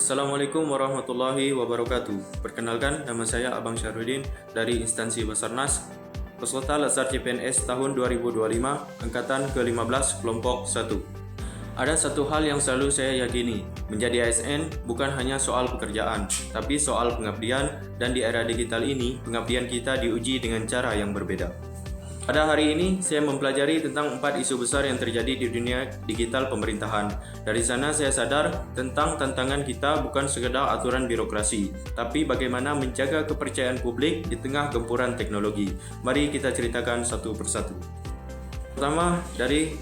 Assalamualaikum warahmatullahi wabarakatuh. Perkenalkan, nama saya Abang Syarudin dari instansi Basarnas, peserta Latsar CPNS tahun 2025, angkatan ke-15, kelompok 1. Ada satu hal yang selalu saya yakini, menjadi ASN bukan hanya soal pekerjaan, tapi soal pengabdian, dan di era digital ini, pengabdian kita diuji dengan cara yang berbeda. Pada hari ini, saya mempelajari tentang 4 isu besar yang terjadi di dunia digital pemerintahan. Dari sana saya sadar tentang tantangan kita bukan sekedar aturan birokrasi, tapi bagaimana menjaga kepercayaan publik di tengah gempuran teknologi. Mari kita ceritakan satu persatu. Pertama, dari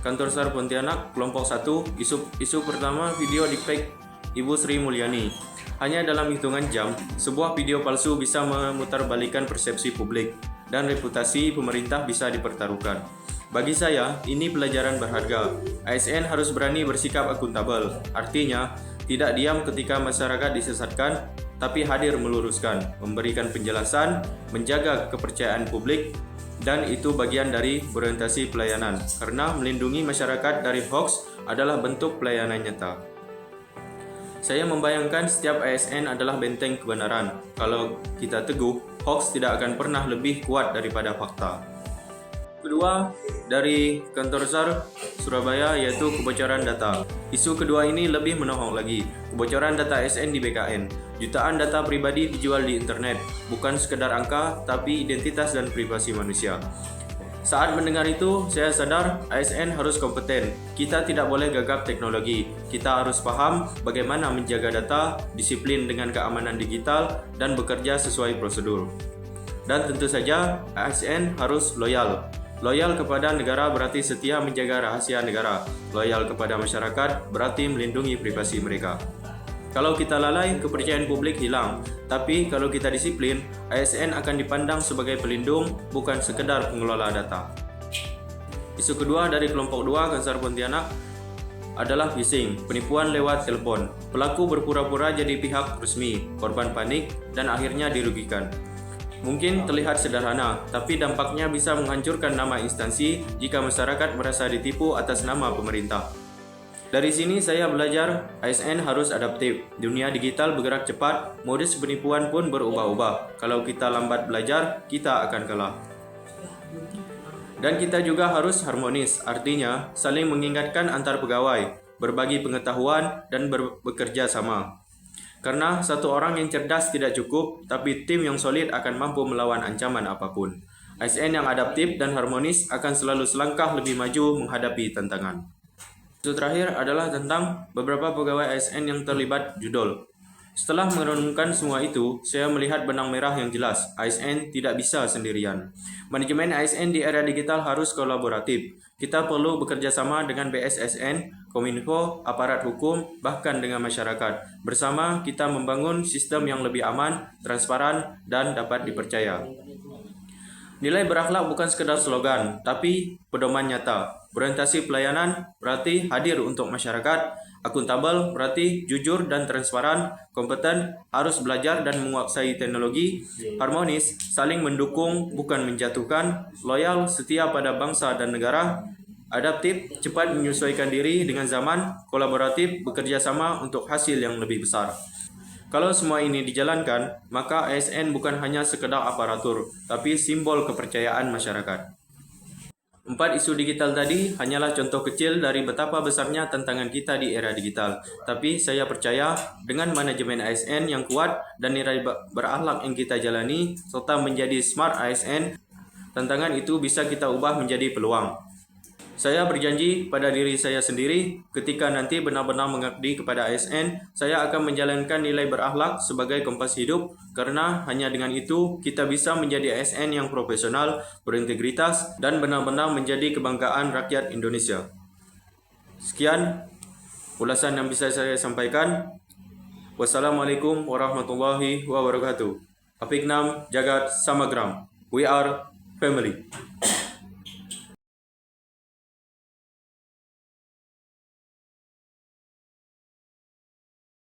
Kantor SAR Pontianak, kelompok 1, isu pertama video deepfake Ibu Sri Mulyani. Hanya dalam hitungan jam, sebuah video palsu bisa memutarbalikkan persepsi publik dan reputasi pemerintah bisa dipertaruhkan. Bagi saya, ini pelajaran berharga. ASN harus berani bersikap akuntabel. Artinya, tidak diam ketika masyarakat disesatkan, tapi hadir meluruskan, memberikan penjelasan, menjaga kepercayaan publik, dan itu bagian dari orientasi pelayanan. Karena melindungi masyarakat dari hoax adalah bentuk pelayanan nyata. Saya membayangkan setiap ASN adalah benteng kebenaran. Kalau kita teguh, hoax tidak akan pernah lebih kuat daripada fakta. Kedua, dari Kantor SAR Surabaya, yaitu kebocoran data. Isu kedua ini lebih menohok lagi. Kebocoran data ASN di BKN. Jutaan data pribadi dijual di internet. Bukan sekedar angka, tapi identitas dan privasi manusia. Saat mendengar itu, saya sadar ASN harus kompeten. Kita tidak boleh gagap teknologi. Kita harus paham bagaimana menjaga data, disiplin dengan keamanan digital, dan bekerja sesuai prosedur. Dan tentu saja, ASN harus loyal. Loyal kepada negara berarti setia menjaga rahasia negara. Loyal kepada masyarakat berarti melindungi privasi mereka. Kalau kita lalai, kepercayaan publik hilang. Tapi kalau kita disiplin, ASN akan dipandang sebagai pelindung, bukan sekedar pengelola data. Isu kedua dari kelompok 2 Kansar Pontianak adalah phishing, penipuan lewat telepon. Pelaku berpura-pura jadi pihak resmi, korban panik, dan akhirnya dirugikan. Mungkin terlihat sederhana, tapi dampaknya bisa menghancurkan nama instansi jika masyarakat merasa ditipu atas nama pemerintah. Dari sini saya belajar ASN harus adaptif. Dunia digital bergerak cepat, modus penipuan pun berubah-ubah. Kalau kita lambat belajar, kita akan kalah. Dan kita juga harus harmonis, artinya saling mengingatkan antar pegawai, berbagi pengetahuan, dan bekerja sama. Karena satu orang yang cerdas tidak cukup, tapi tim yang solid akan mampu melawan ancaman apapun. ASN yang adaptif dan harmonis akan selalu selangkah lebih maju menghadapi tantangan. Isu terakhir adalah tentang beberapa pegawai ASN yang terlibat judol. Setelah merenungkan semua itu, saya melihat benang merah yang jelas. ASN tidak bisa sendirian. Manajemen ASN di era digital harus kolaboratif. Kita perlu bekerja sama dengan BSSN, Kominfo, aparat hukum, bahkan dengan masyarakat. Bersama kita membangun sistem yang lebih aman, transparan, dan dapat dipercaya. Nilai berakhlak bukan sekedar slogan, tapi pedoman nyata. Orientasi pelayanan berarti hadir untuk masyarakat, akuntabel berarti jujur dan transparan, kompeten harus belajar dan menguasai teknologi, harmonis saling mendukung bukan menjatuhkan, loyal setia pada bangsa dan negara, adaptif cepat menyesuaikan diri dengan zaman, kolaboratif bekerja sama untuk hasil yang lebih besar. Kalau semua ini dijalankan, maka ASN bukan hanya sekedar aparatur, tapi simbol kepercayaan masyarakat. 4 isu digital tadi hanyalah contoh kecil dari betapa besarnya tantangan kita di era digital. Tapi saya percaya dengan manajemen ASN yang kuat dan nilai berakhlak yang kita jalani, serta menjadi smart ASN, tantangan itu bisa kita ubah menjadi peluang. Saya berjanji pada diri saya sendiri, ketika nanti benar-benar mengabdi kepada ASN, saya akan menjalankan nilai berakhlak sebagai kompas hidup, karena hanya dengan itu kita bisa menjadi ASN yang profesional, berintegritas, dan benar-benar menjadi kebanggaan rakyat Indonesia. Sekian ulasan yang bisa saya sampaikan. Wassalamualaikum warahmatullahi wabarakatuh. Apiknam Jagat Samagram. We are family.